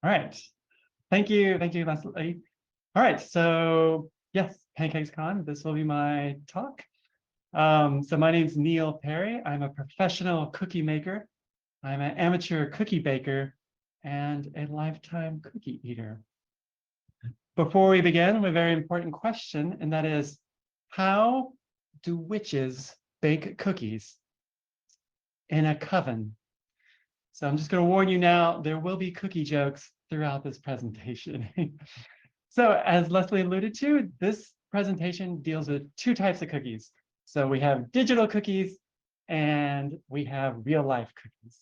All right. Thank you, Leslie. All right, so yes, PancakesCon, this will be my talk. So my name's Neill Perry. I'm a professional cookie maker. I'm an amateur cookie baker and a lifetime cookie eater. Before we begin, we have a very important question, and that is, how do witches bake cookies in a coven? So I'm just going to warn you now, there will be cookie jokes throughout this presentation. So as Leslie alluded to, this presentation deals with two types of cookies. So we have digital cookies and we have real life cookies.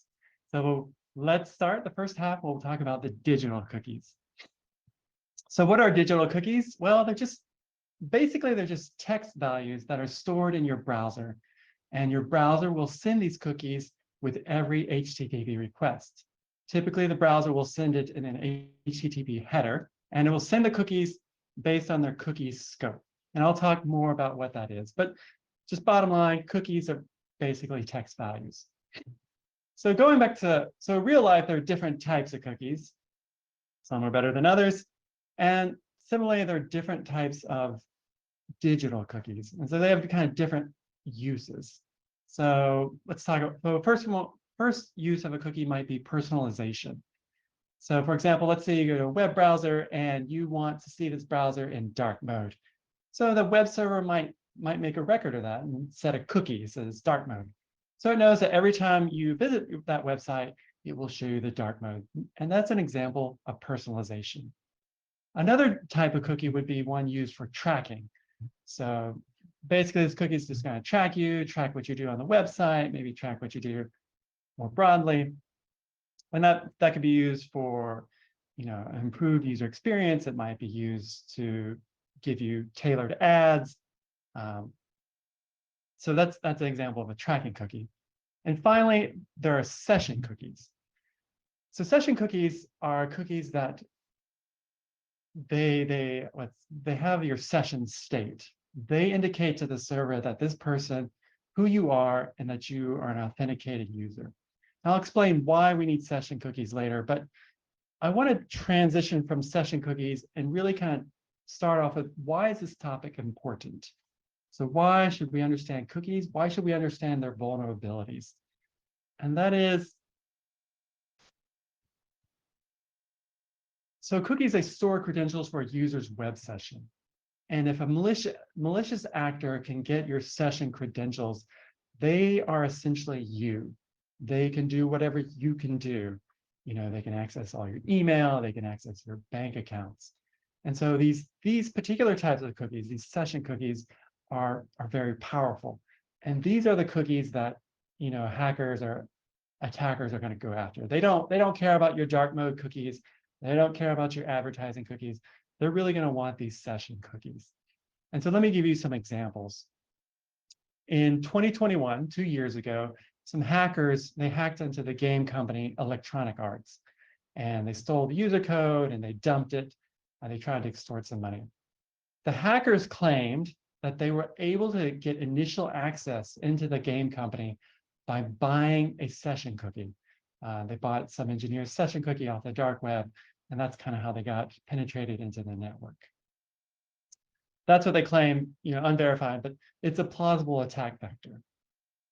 So let's start. The first half, we'll talk about the digital cookies. So what are digital cookies? Well, they're just text values that are stored in your browser. And your browser will send these cookies with every HTTP request. Typically, the browser will send it in an HTTP header, and it will send the cookies based on their cookie scope. And I'll talk more about what that is. But just bottom line, cookies are basically text values. So going back to, real life, there are different types of cookies. Some are better than others. And similarly, there are different types of digital cookies. And so they have kind of different uses. So let's talk about, so first use of a cookie might be personalization. So for example, let's say you go to a web browser and you want to see this browser in dark mode. So the web server might make a record of that and set a cookie that says dark mode. So it knows that every time you visit that website, it will show you the dark mode. And that's an example of personalization. Another type of cookie would be one used for tracking. So basically, this cookie is just going to track what you do on the website, maybe track what you do more broadly. And that could be used for, improved user experience. It might be used to give you tailored ads. So that's an example of a tracking cookie. And finally, there are session cookies. So session cookies are cookies that they have your session state. They indicate to the server that this person, who you are, and that you are an authenticated user. I'll explain why we need session cookies later, but I want to transition from session cookies and really kind of start off with, why is this topic important? So why should we understand cookies? Why should we understand their vulnerabilities? And that is, so cookies, they store credentials for a user's web session. And if a malicious actor can get your session credentials, they are essentially you. They can do whatever you can do. They can access all your email, they can access your bank accounts. And so these particular types of cookies, these session cookies, are very powerful. And these are the cookies that hackers or attackers are going to go after. They don't care about your dark mode cookies. They don't care about your advertising cookies. They're really going to want these session cookies. And so let me give you some examples. In 2021, 2 years ago, some hackers, they hacked into the game company Electronic Arts, and they stole the user code and they dumped it, and they tried to extort some money. The hackers claimed that they were able to get initial access into the game company by buying a session cookie. They bought some engineer's session cookie off the dark web, and that's kind of how they got penetrated into the network. That's what they claim, unverified, but it's a plausible attack vector.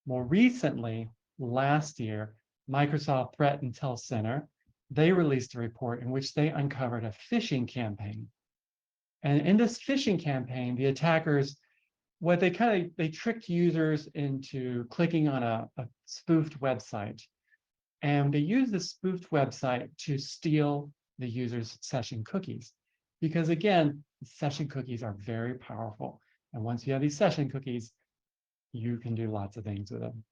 More recently, last year, Microsoft Threat Intel Center, they released a report in which they uncovered a phishing campaign. And in this phishing campaign, the attackers, they tricked users into clicking on a spoofed website. And they used the spoofed website to steal the user's session cookies. Because again, session cookies are very powerful. And once you have these session cookies, you can do lots of things with them.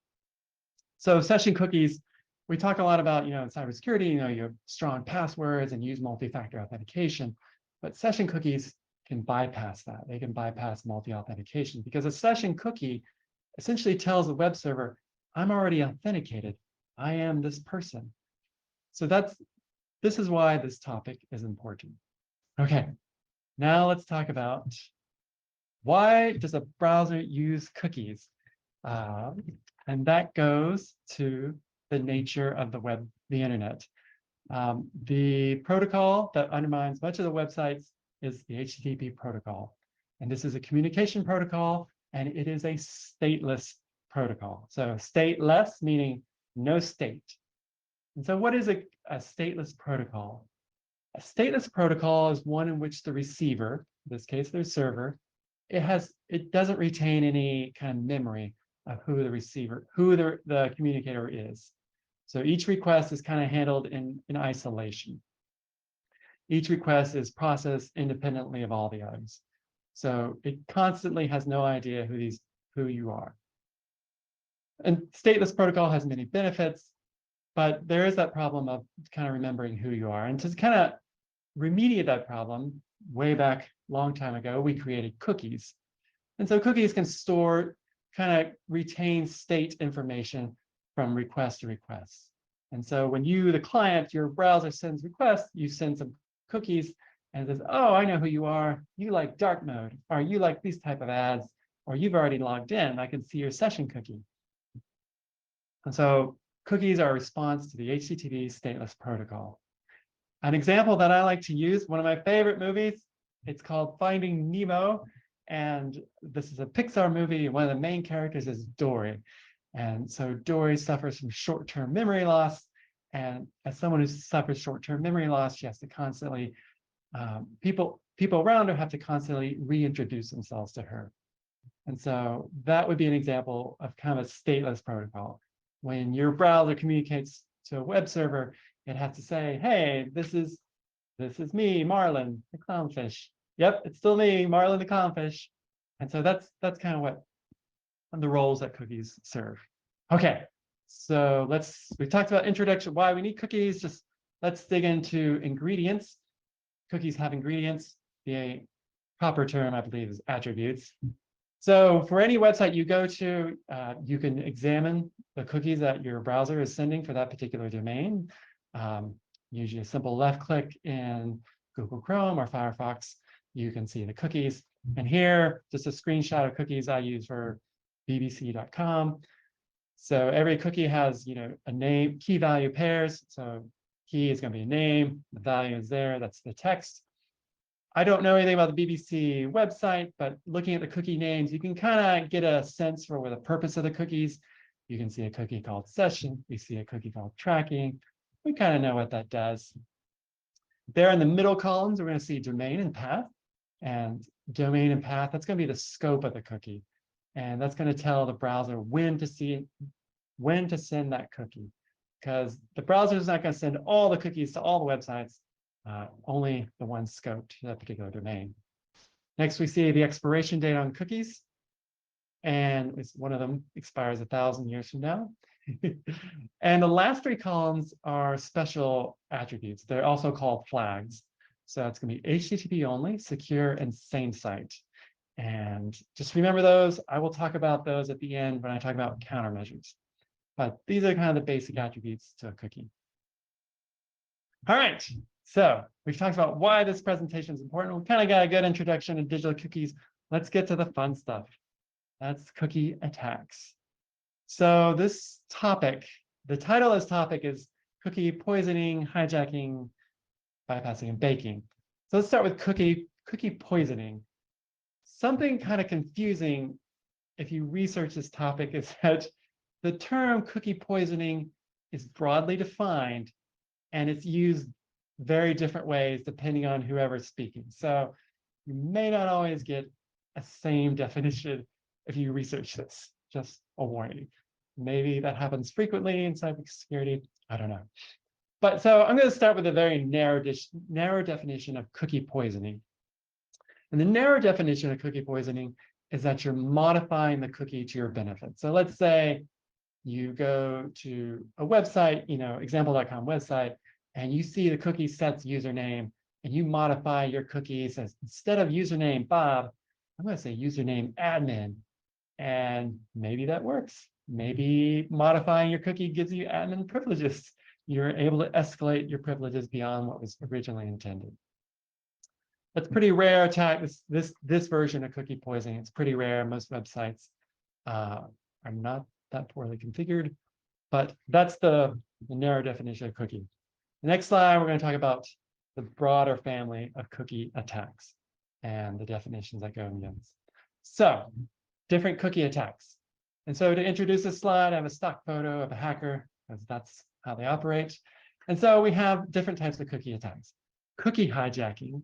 So session cookies, we talk a lot about, in cybersecurity, you have strong passwords and use multi-factor authentication, but session cookies can bypass that. They can bypass multi-authentication because a session cookie essentially tells the web server, I'm already authenticated. I am this person. So this is why this topic is important. Okay, now let's talk about, why does a browser use cookies? And that goes to the nature of the internet. The protocol that undermines much of the websites is the HTTP protocol. And this is a communication protocol, and it is a stateless protocol. So stateless, meaning no state. And so what is a stateless protocol? A stateless protocol is one in which the receiver, in this case the server, it doesn't retain any kind of memory of who the receiver, who the communicator is. So each request is kind of handled in isolation. Each request is processed independently of all the others. So it constantly has no idea who you are. And stateless protocol has many benefits, but there is that problem of kind of remembering who you are. And to kind of remediate that problem, way back long time ago, we created cookies. And so cookies can store, kind of retain state information from request to request. And so when you, the client, your browser sends requests, you send some cookies and it says, oh, I know who you are. You like dark mode, or you like these type of ads, or you've already logged in. I can see your session cookie. And so cookies are a response to the HTTP stateless protocol. An example that I like to use, one of my favorite movies, it's called Finding Nemo. And this is a Pixar movie. One of the main characters is Dory. And so Dory suffers from short-term memory loss. And as someone who suffers short-term memory loss, she has to constantly, people around her have to constantly reintroduce themselves to her. And so that would be an example of kind of a stateless protocol. When your browser communicates to a web server, it has to say, hey, this is me, Marlin, the clownfish. Yep, it's still me, Marlin the clownfish. And so that's kind of what the roles that cookies serve. Okay, so we talked about introduction, why we need cookies. Just let's dig into ingredients. Cookies have ingredients. The proper term, I believe, is attributes. So for any website you go to, you can examine the cookies that your browser is sending for that particular domain. Usually a simple left click in Google Chrome or Firefox, you can see the cookies. And here, just a screenshot of cookies I use for bbc.com. So every cookie has, a name, key value pairs. So key is going to be a name, the value is there, that's the text. I don't know anything about the BBC website, but looking at the cookie names, you can kind of get a sense for the purpose of the cookies. You can see a cookie called session. We see a cookie called tracking. We kind of know what that does. There in the middle columns, we're going to see domain and path. And domain and path, that's going to be the scope of the cookie. And that's going to tell the browser when to send that cookie. Because the browser is not going to send all the cookies to all the websites, only the one scoped to that particular domain. Next, we see the expiration date on cookies. And one of them expires 1,000 years from now. And the last three columns are special attributes. They're also called flags. So it's going to be HTTP only, secure, and same site. And just remember those. I will talk about those at the end when I talk about countermeasures. But these are kind of the basic attributes to a cookie. All right. So we've talked about why this presentation is important. We kind of got a good introduction to digital cookies. Let's get to the fun stuff. That's cookie attacks. So this topic, the title of this topic is cookie poisoning, hijacking, bypassing, and baking. So let's start with cookie poisoning. Something kind of confusing if you research this topic is that the term cookie poisoning is broadly defined and it's used very different ways depending on whoever's speaking. So you may not always get a same definition if you research this, just a warning. Maybe that happens frequently in cybersecurity, I don't know. But so I'm going to start with a very narrow definition of cookie poisoning. And the narrow definition of cookie poisoning is that you're modifying the cookie to your benefit. So let's say you go to a website, example.com website, and you see the cookie sets username, and you modify your cookies as instead of username Bob, I'm going to say username admin. And maybe that works. Maybe modifying your cookie gives you admin privileges. You're able to escalate your privileges beyond what was originally intended. That's pretty rare attack. This version of cookie poisoning, it's pretty rare. Most websites are not that poorly configured, but that's the narrow definition of cookie. The next slide, we're going to talk about the broader family of cookie attacks and the definitions that go in those. So, different cookie attacks. And so to introduce this slide, I have a stock photo of a hacker, because that's how they operate. And so we have different types of cookie attacks. Cookie hijacking,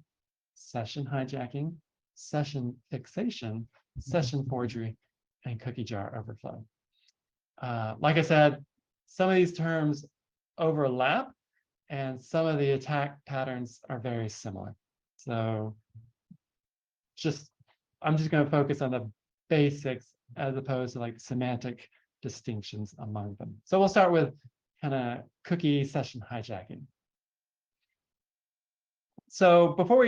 session hijacking, session fixation, session forgery, and cookie jar overflow. Like I said, some of these terms overlap, and some of the attack patterns are very similar. So I'm just going to focus on the basics as opposed to like semantic distinctions among them. So we'll start with kind of cookie session hijacking. So before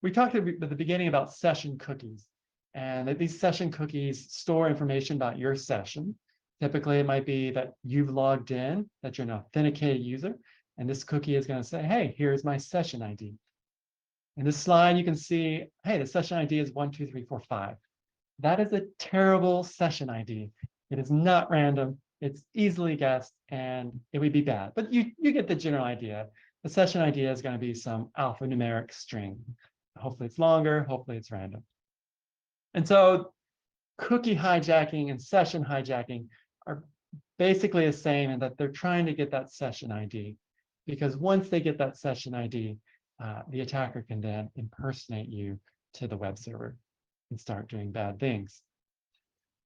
we talked at the beginning about session cookies, and that these session cookies store information about your session. Typically, it might be that you've logged in, that you're an authenticated user, and this cookie is going to say, hey, here's my session ID. In this slide, you can see, hey, the session ID is 12345. That is a terrible session ID. It is not random. It's easily guessed, and it would be bad. But you get the general idea. The session ID is going to be some alphanumeric string. Hopefully it's longer. Hopefully it's random. And so cookie hijacking and session hijacking are basically the same in that they're trying to get that session ID. Because once they get that session ID, the attacker can then impersonate you to the web server and start doing bad things.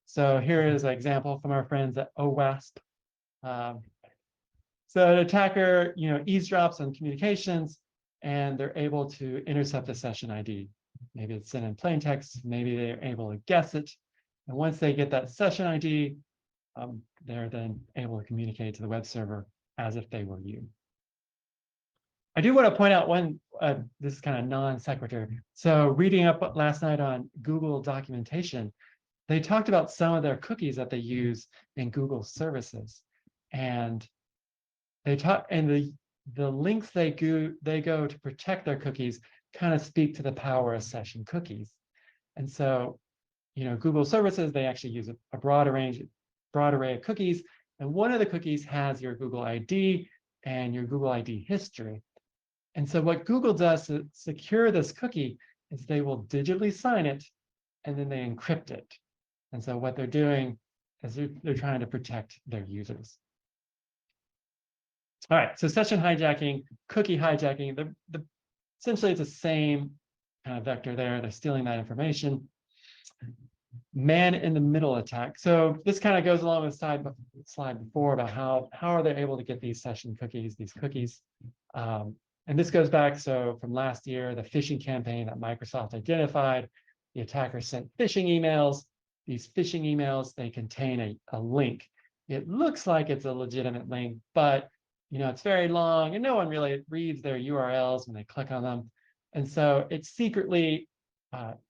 So here is an example from our friends at OWASP. So an attacker, eavesdrops on communications, and they're able to intercept the session ID. Maybe it's sent in plain text. Maybe they're able to guess it. And once they get that session ID, they're then able to communicate to the web server as if they were you. I do want to point out one, this is kind of non sequitur. So reading up last night on Google documentation, they talked about some of their cookies that they use in Google services. And they talk, and the links they go to protect their cookies kind of speak to the power of session cookies. And so, Google services, they actually use a broad array of cookies. And one of the cookies has your Google ID and your Google ID history. And so what Google does to secure this cookie is they will digitally sign it, and then they encrypt it. And so what they're doing is they're trying to protect their users. All right, so session hijacking, cookie hijacking, essentially it's the same kind of vector there. They're stealing that information. Man-in-the-middle attack. So this kind of goes along with the slide before about how are they able to get these session cookies, these cookies. And this goes back, so from last year, the phishing campaign that Microsoft identified, the attacker sent phishing emails. These phishing emails, they contain a link. It looks like it's a legitimate link, but it's very long and no one really reads their URLs when they click on them. And so it secretly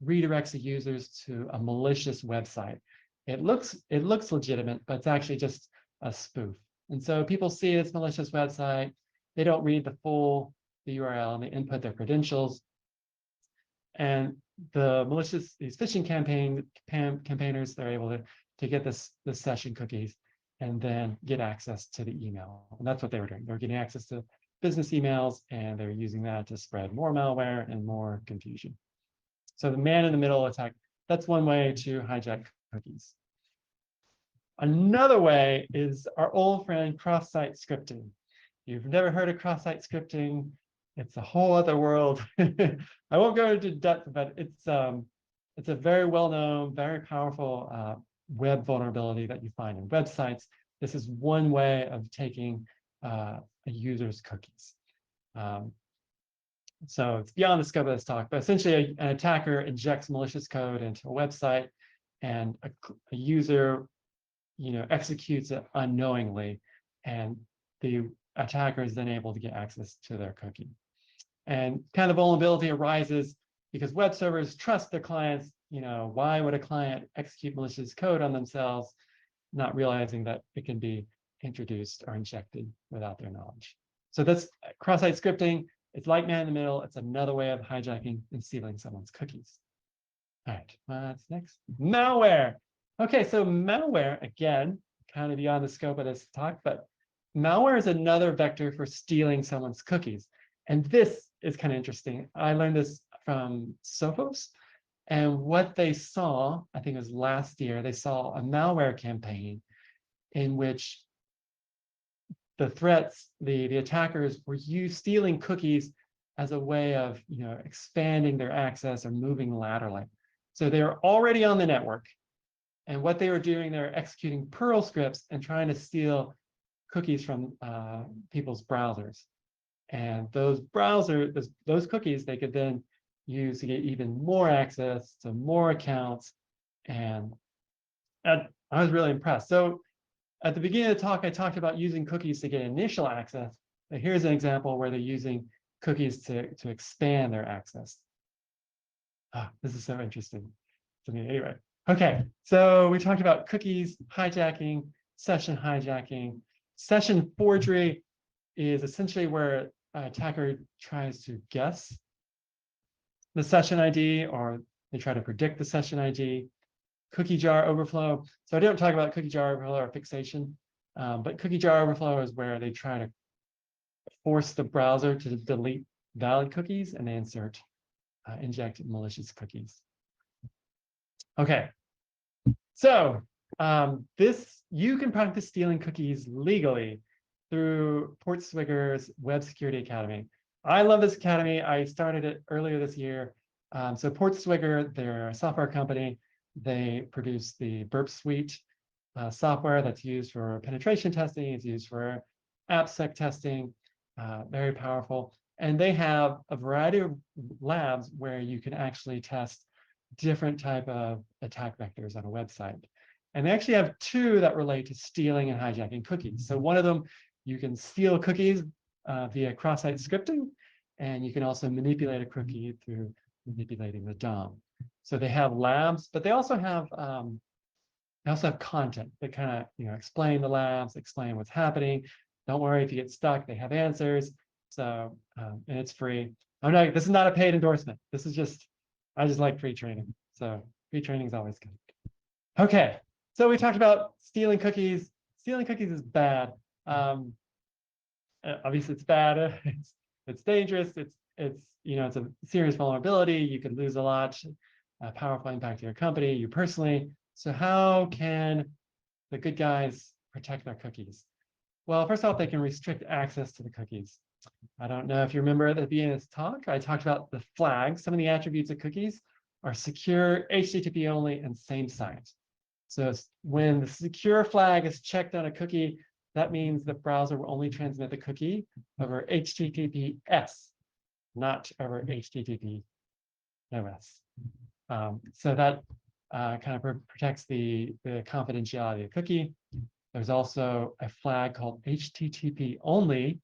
redirects the users to a malicious website. It looks legitimate, but it's actually just a spoof. And so people see this malicious website, they don't read the URL, and they input their credentials. And these phishing campaigners, they're able to get the session cookies and then get access to the email. And that's what they were doing. They were getting access to business emails, and they're using that to spread more malware and more confusion. So the man-in-the-middle attack, that's one way to hijack cookies. Another way is our old friend cross-site scripting. You've never heard of cross-site scripting. It's a whole other world. I won't go into depth, but it's a very well-known, very powerful web vulnerability that you find in websites. This is one way of taking a user's cookies. So it's beyond the scope of this talk, but essentially an attacker injects malicious code into a website, and a user, executes it unknowingly, and the attacker is then able to get access to their cookie. And kind of vulnerability arises because web servers trust their clients. Why would a client execute malicious code on themselves, not realizing that it can be introduced or injected without their knowledge? So that's cross-site scripting. It's like man-in-the-middle. It's another way of hijacking and stealing someone's cookies. All right, what's next? Malware. Okay, so malware, again, kind of beyond the scope of this talk, but malware is another vector for stealing someone's cookies. And this is kind of interesting. I learned this from Sophos. And what they saw, I think it was last year, they saw a malware campaign in which the threats, the attackers were stealing cookies as a way of expanding their access or moving laterally. So they were already on the network. And what they were doing, they were executing Perl scripts and trying to steal cookies from people's browsers. And those cookies, they could then use to get even more access to more accounts. And I was really impressed. So at the beginning of the talk, I talked about using cookies to get initial access. But here's an example where they're using cookies to expand their access. This is so interesting to me. Anyway, okay, so we talked about cookies, hijacking, session hijacking. Session forgery is essentially where an attacker tries to guess the session ID, or they try to predict the session ID. Cookie jar overflow. So I don't talk about cookie jar overflow or fixation, but cookie jar overflow is where they try to force the browser to delete valid cookies and they inject malicious cookies. Okay, so you can practice stealing cookies legally through Portswigger's Web Security Academy. I love this academy. I started it earlier this year. So Portswigger, they're a software company. They produce the Burp Suite software that's used for penetration testing. It's used for AppSec testing, very powerful. And they have a variety of labs where you can actually test different type of attack vectors on a website. And they actually have two that relate to stealing and hijacking cookies. So one of them, you can steal cookies via cross-site scripting, and you can also manipulate a cookie through manipulating the DOM. So they have labs, but they also have content that kind of explain the labs, explain what's happening. Don't worry if you get stuck; they have answers. So and it's free. This is not a paid endorsement. This is I just like free training. So free training is always good. Okay, so we talked about stealing cookies. Stealing cookies is bad. Obviously, it's bad. It's dangerous. It's a serious vulnerability. You could lose a lot. Powerful impact to your company, you personally. So how can the good guys protect their cookies? Well, first off, they can restrict access to the cookies. I don't know if you remember at the beginning of this talk, I talked about the flags. Some of the attributes of cookies are secure, HTTP only, and same site. So when the secure flag is checked on a cookie, that means the browser will only transmit the cookie over HTTPS, not over HTTP OS. So that kind of protects the confidentiality of the cookie. There's also a flag called HTTP only.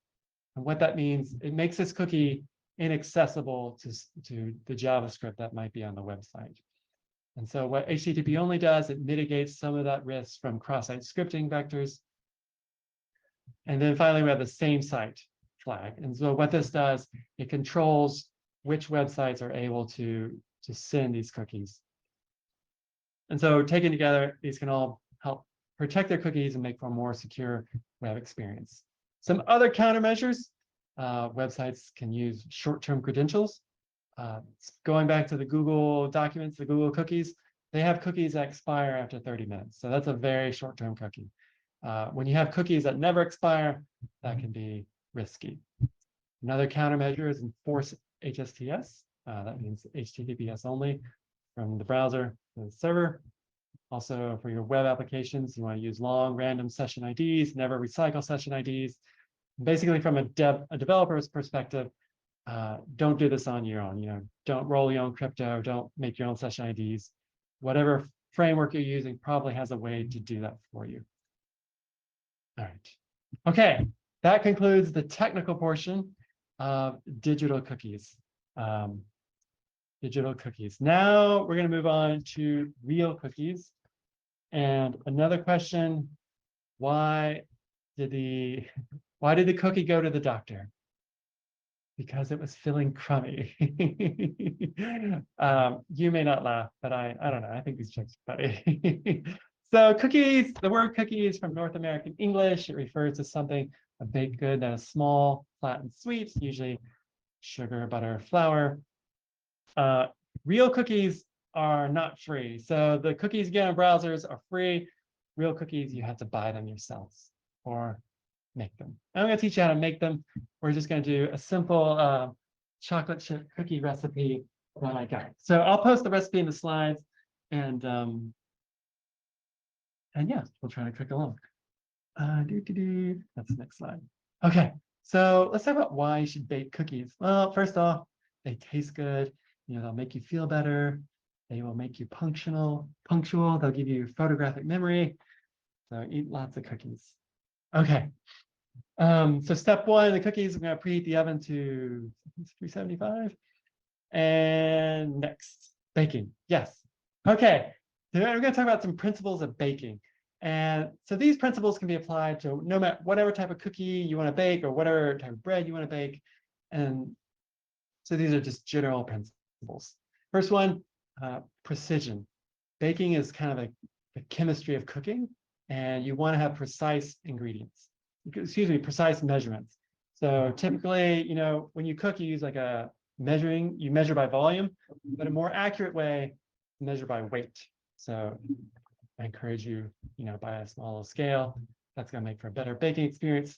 And what that means, it makes this cookie inaccessible to the JavaScript that might be on the website. And so what HTTP only does, it mitigates some of that risk from cross-site scripting vectors. And then finally, we have the same site flag. And so what this does, it controls which websites are able to send these cookies. And so taken together, these can all help protect their cookies and make for a more secure web experience. Some other countermeasures, websites can use short-term credentials. Going back to the Google documents, the Google cookies, they have cookies that expire after 30 minutes. So that's a very short-term cookie. When you have cookies that never expire, that can be risky. Another countermeasure is enforce HSTS. That means HTTPS only from the browser to the server. Also, for your web applications, you want to use long random session IDs, never recycle session IDs. Basically, from a developer's perspective, don't do this on your own. Don't roll your own crypto, don't make your own session IDs. Whatever framework you're using probably has a way to do that for you. All right. Okay, that concludes the technical portion of digital cookies. Digital cookies. Now we're going to move on to real cookies. And another question: why did the cookie go to the doctor? Because it was feeling crummy. You may not laugh, but I don't know. I think these jokes are funny. So cookies, the word cookie is from North American English. It refers to something, a baked good that is small, flat, and sweet, usually sugar, butter, flour. Uh, Real cookies are not free. So the cookies you get on browsers are free. Real cookies, you have to buy them yourselves or make them. I'm going to teach you how to make them. We're just going to do a simple chocolate chip cookie recipe that I got. So I'll post the recipe in the slides, and yeah, we'll try to cook along. That's the next slide. Okay, so let's talk about why you should bake cookies. Well, first off, they taste good. You know, they'll make you feel better. They will make you punctual. They'll give you photographic memory. So eat lots of cookies. Okay. So step one, the cookies, we're going to preheat the oven to 375. And next, baking. Yes. Okay. So we're going to talk about some principles of baking. And so these principles can be applied to no matter whatever type of cookie you want to bake or whatever type of bread you want to bake. And so these are just general principles. First one, precision. Baking is kind of the chemistry of cooking, and you want to have precise ingredients. Excuse me, precise measurements. So typically, you know, when you cook, you use like you measure by volume, but a more accurate way, measure by weight. So I encourage you, you know, by a smaller scale. That's going to make for a better baking experience.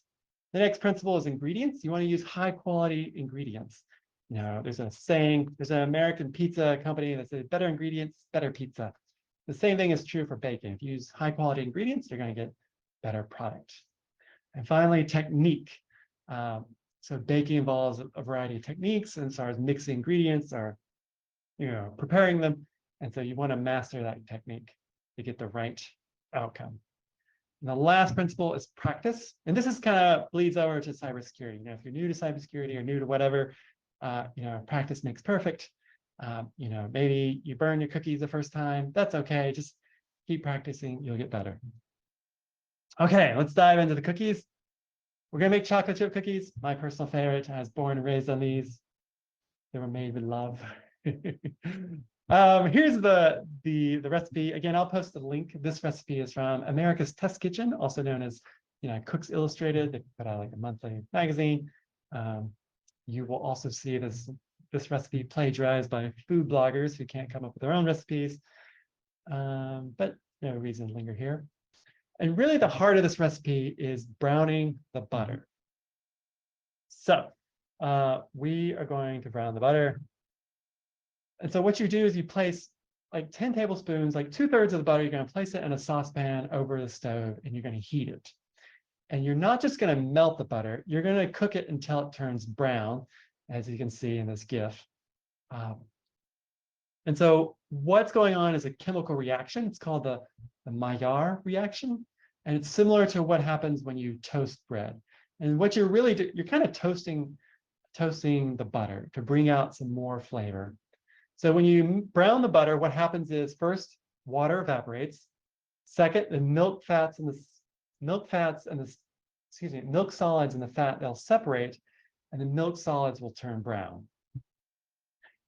The next principle is ingredients. You want to use high quality ingredients. You know, there's a saying, there's an American pizza company that says better ingredients, better pizza. The same thing is true for baking. If you use high quality ingredients, you're going to get better product. And finally, technique. So baking involves a variety of techniques, and as far as mixing ingredients or, you know, preparing them. And so you want to master that technique to get the right outcome. And the last principle is practice. And this is kind of bleeds over to cybersecurity. You know, if you're new to cybersecurity or new to whatever, you know, practice makes perfect. You know, maybe you burn your cookies the first time. That's okay. Just keep practicing. You'll get better. Okay, let's dive into the cookies. We're going to make chocolate chip cookies. My personal favorite. I was born and raised on these. They were made with love. Here's the recipe. Again, I'll post the link. This recipe is from America's Test Kitchen, also known as, you know, Cooks Illustrated. They put out like a monthly magazine. You will also see this recipe plagiarized by food bloggers who can't come up with their own recipes. But no reason to linger here. And really the heart of this recipe is browning the butter. So we are going to brown the butter. And so what you do is you place like 10 tablespoons, like 2/3 of the butter, you're going to place it in a saucepan over the stove, and you're going to heat it. And you're not just going to melt the butter, you're going to cook it until it turns brown, as you can see in this GIF. And so what's going on is a chemical reaction. It's called the Maillard reaction. And it's similar to what happens when you toast bread. And what you're really doing, you're kind of toasting the butter to bring out some more flavor. So when you brown the butter, what happens is first, water evaporates. Second, the milk solids and the fat, they'll separate, and the milk solids will turn brown.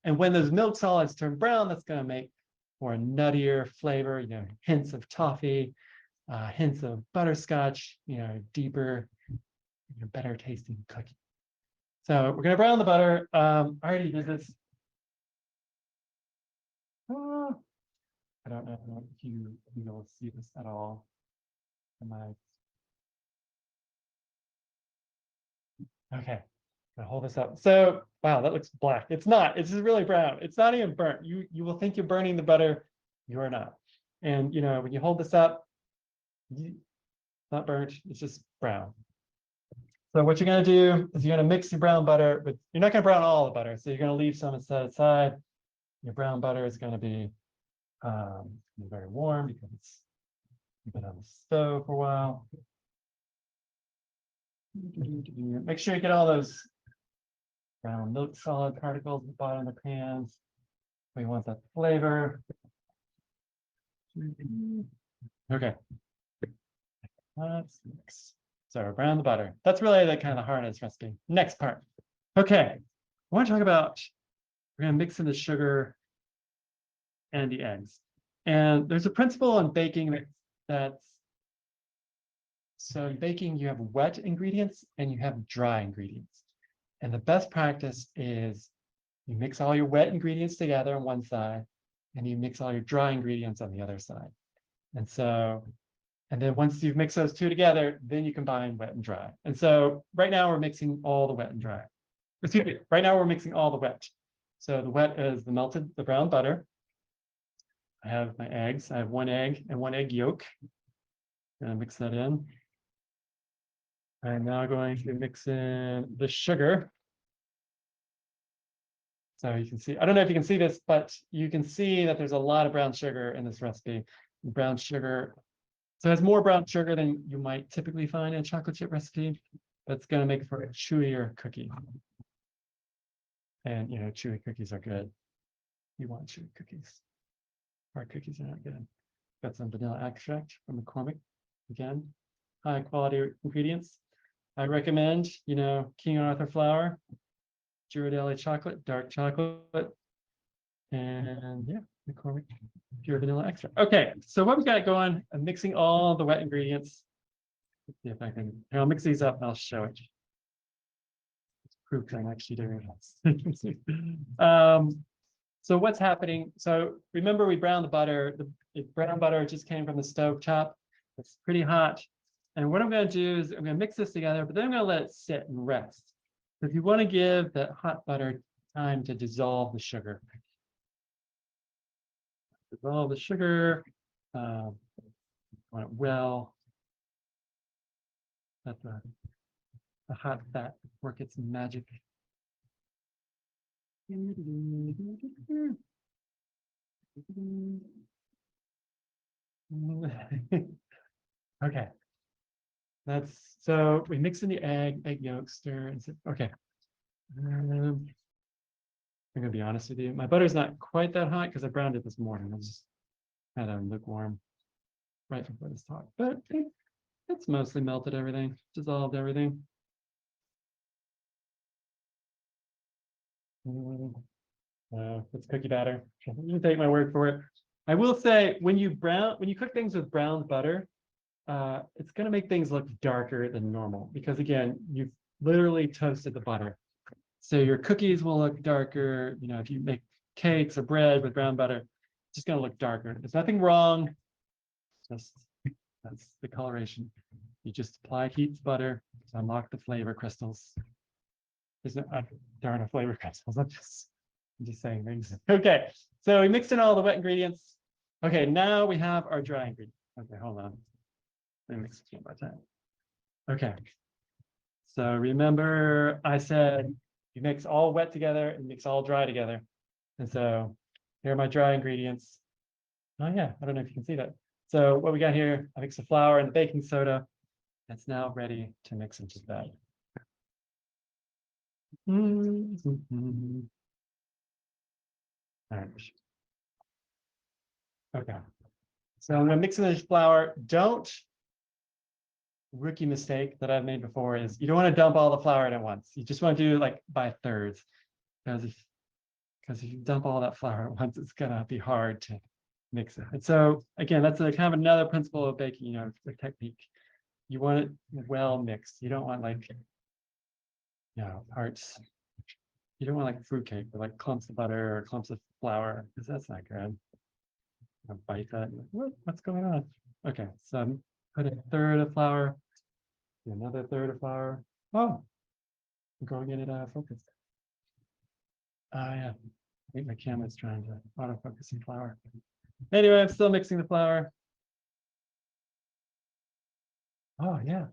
And when those milk solids turn brown, that's going to make for a nuttier flavor, you know, hints of toffee, hints of butterscotch, you know, deeper, you know, better tasting cookie. So we're going to brown the butter. I already did this. I don't know if you will see this at all. Okay, I'll hold this up. So, wow, that looks black. It's not. It's just really brown. It's not even burnt. You will think you're burning the butter. You are not. And, you know, when you hold this up, it's not burnt. It's just brown. So what you're going to do is you're going to mix your brown butter, but you're not going to brown all the butter. So you're going to leave some set aside. Your brown butter is going to be very warm because it's been on the stove for a while. Make sure you get all those brown milk solid particles at the bottom of the pans. We want that flavor. Okay. Let's mix. So brown the butter. That's really the kind of the heart of this recipe. Next part. Okay. I want to talk about, we're going to mix in the sugar and the eggs. And there's a principle in baking that that's so in baking, you have wet ingredients and you have dry ingredients. And the best practice is you mix all your wet ingredients together on one side and you mix all your dry ingredients on the other side. And so, and then once you've mixed those two together, then you combine wet and dry. And so right now we're mixing all the wet and dry. Excuse me, right now we're mixing all the wet. So the wet is the brown butter. I have my eggs. I have 1 egg and 1 egg yolk. Gonna mix that in. I'm now going to mix in the sugar. So you can see, I don't know if you can see this, but you can see that there's a lot of brown sugar in this recipe. Brown sugar, so it has more brown sugar than you might typically find in a chocolate chip recipe. That's going to make for a chewier cookie. And you know, chewy cookies are good. You want chewy cookies. Hard cookies are not good. Got some vanilla extract from McCormick. Again, high quality ingredients. I recommend, you know, King Arthur flour, Ghirardelli chocolate, dark chocolate, and yeah, McCormick pure vanilla extract. Okay, so what we got going, I'm mixing all the wet ingredients. Let's see if I can, I'll mix these up and I'll show it. It's proof I'm actually doing it. So what's happening? So remember we browned the butter. The brown butter just came from the stove top. It's pretty hot. And what I'm going to do is I'm going to mix this together, but then I'm going to let it sit and rest. So if you want to give that hot butter time to dissolve the sugar. Dissolve the sugar. Want it well. Let the hot fat work its magic. Okay. That's so we mix in the egg yolk, stir, and okay. I'm gonna be honest with you. My butter's not quite that hot because I browned it this morning. I just had a lukewarm right before this talk, but it's mostly melted everything, dissolved everything. It's cookie batter. You take my word for it. I will say when you cook things with brown butter, it's going to make things look darker than normal because again, you've literally toasted the butter. So your cookies will look darker. You know, if you make cakes or bread with brown butter, it's just going to look darker. There's nothing wrong. Just that's the coloration. You just apply heat butter to unlock the flavor crystals. There's no, there are no flavor crystals. I'm just saying things. Okay, so we mixed in all the wet ingredients. Okay, now we have our dry ingredients. Okay, hold on. Let me mix it one more time. Okay. So remember I said you mix all wet together and mix all dry together. And so here are my dry ingredients. Oh yeah, I don't know if you can see that. So what we got here, I mixed the flour and the baking soda. It's now ready to mix into that. All right. Okay. So I'm gonna mix in the flour. Rookie mistake that I've made before is you don't want to dump all the flour in at once. You just want to do like by thirds. Because if you dump all that flour at once, it's gonna be hard to mix it. And so again, that's a kind of another principle of baking, you know, the technique. You want it well mixed. You don't want like, you know, parts. You don't want like fruitcake or like clumps of butter or clumps of flour, because that's not good. I'll bite that. What's going on? Okay, so put a third of flour, another third of flour. Oh, I'm going in it focus. Yeah, I think my camera's trying to autofocus some flour. Anyway, I'm still mixing the flour. Oh yeah.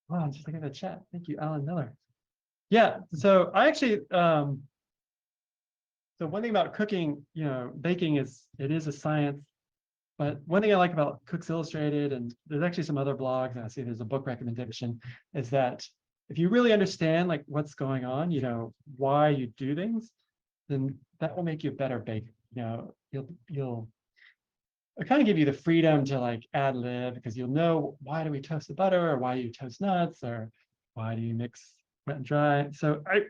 Oh, I'm just looking at the chat. Thank you, Alan Miller. Yeah, so I actually so one thing about cooking, you know, baking is it is a science. But one thing I like about Cooks Illustrated, and there's actually some other blogs, and I see there's a book recommendation, is that if you really understand like what's going on, you know, why you do things, then that will make you a better baker. You know, it'll kind of give you the freedom to like ad lib because you'll know why do we toast the butter or why do you toast nuts or why do you mix wet and dry. So I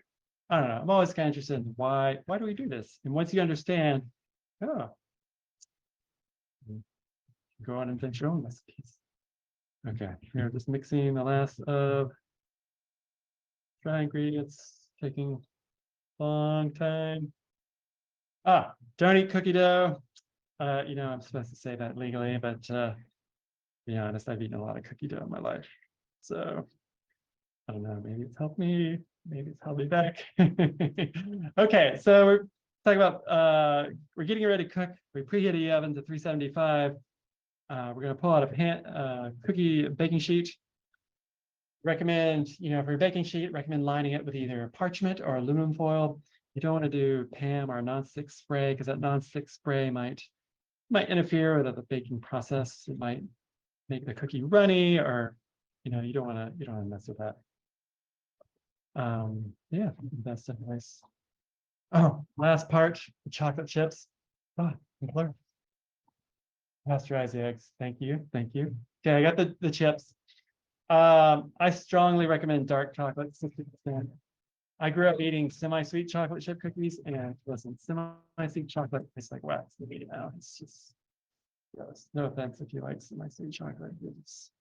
don't know. I'm always kind of interested in why do we do this? And once you understand, oh. go on and finish your own recipes. Okay, here just mixing the last of dry ingredients, taking a long time. Don't eat cookie dough. I'm supposed to say that legally, but to be honest, I've eaten a lot of cookie dough in my life. So I don't know, maybe it's helped me, maybe it's held me back. Okay, so we're talking about we're getting ready to cook. We preheated the oven to 375. We're going to pull out a cookie baking sheet. Recommend, for your baking sheet, recommend lining it with either parchment or aluminum foil. You don't want to do PAM or nonstick spray because that nonstick spray might interfere with the baking process. It might make the cookie runny, or you don't want to mess with that. Yeah, that's nice. Oh, last part, the chocolate chips. Blur. Pasteurize the eggs. Thank you. Okay, I got the chips. I strongly recommend dark chocolate, 60%. I grew up eating semi-sweet chocolate chip cookies, and listen, semi-sweet chocolate tastes like wax. It's just gross. No offense if you like semi-sweet chocolate. It's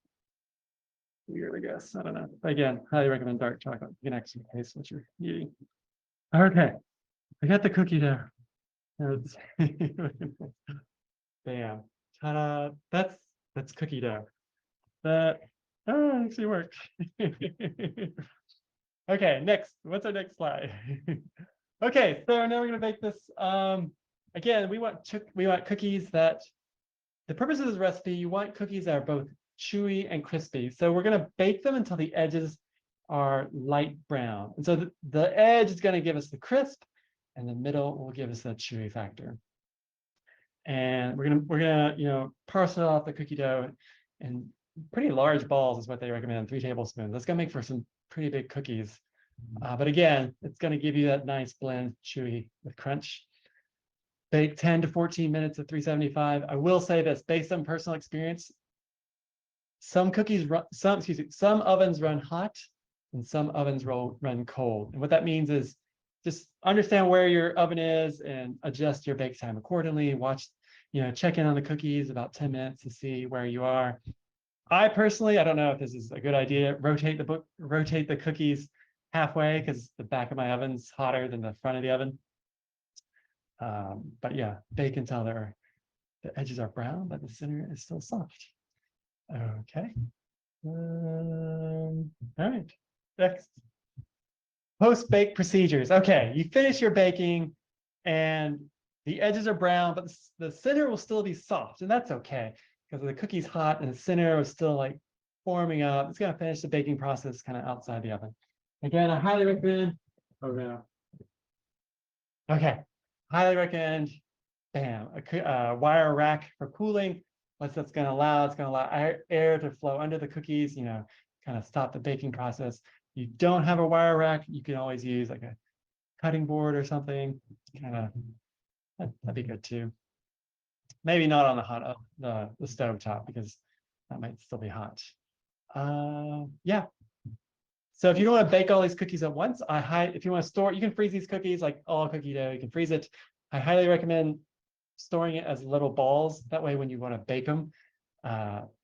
weird, I guess. I don't know. But again, highly recommend dark chocolate. You can actually taste what you're eating. Okay, I got the cookie there. Bam. Ta-da. That's cookie dough. That actually worked. Okay, next. What's our next slide? Okay, so now we're gonna bake this. Again, we want cookies that, the purpose of this recipe, you want cookies that are both chewy and crispy. So we're gonna bake them until the edges are light brown. And so the edge is gonna give us the crisp, and the middle will give us that chewy factor. And we're gonna parcel off the cookie dough, and pretty large balls is what they recommend, 3 tablespoons. That's gonna make for some pretty big cookies. But again, it's gonna give you that nice blend, chewy with crunch. Bake 10 to 14 minutes at 375. I will say this, based on personal experience, some ovens run hot and some ovens run cold. And what that means is just understand where your oven is and adjust your bake time accordingly. Watch, check in on the cookies about 10 minutes to see where you are. I personally, I don't know if this is a good idea, rotate the cookies halfway because the back of my oven's hotter than the front of the oven. But yeah, bake until the edges are brown, but the center is still soft. Okay. All right. Next. Post-bake procedures. Okay, you finish your baking and the edges are brown, but the center will still be soft, and that's okay because the cookie's hot and the center is still like forming up. It's gonna finish the baking process kind of outside the oven. Again, I highly recommend. Oh no. Okay, highly recommend. Bam, a wire rack for cooling. It's gonna allow air to flow under the cookies. Kind of stop the baking process. You don't have a wire rack, you can always use like a cutting board or something. That'd be good too. Maybe not on the stove top because that might still be hot. Yeah. So if you don't want to bake all these cookies at once, if you want to store, you can freeze these cookies like all cookie dough. You can freeze it. I highly recommend storing it as little balls. That way, when you want to bake them,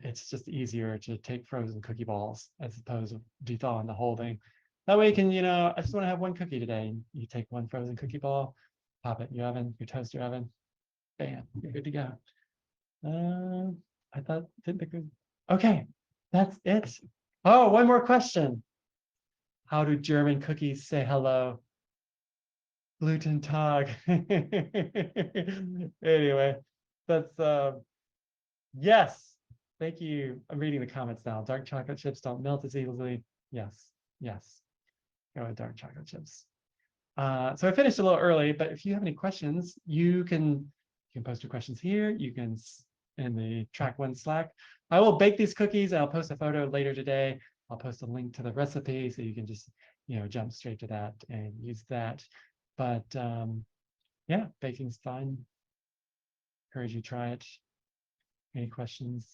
it's just easier to take frozen cookie balls as opposed to de-thawing the whole thing. That way you can, I just want to have one cookie today. And you take one frozen cookie ball, pop it in your oven, your toaster oven, bam, you're good to go. Okay, that's it. Oh, one more question. How do German cookies say hello? Gluten Tag. Anyway, that's yes. Thank you. I'm reading the comments now. Dark chocolate chips don't melt as easily. Yes. Go with dark chocolate chips. So I finished a little early, but if you have any questions, you can post your questions here. You can in the Track 1 Slack. I will bake these cookies. I'll post a photo later today. I'll post a link to the recipe so you can just jump straight to that and use that. But yeah, baking's fun. Encourage you to try it. Any questions?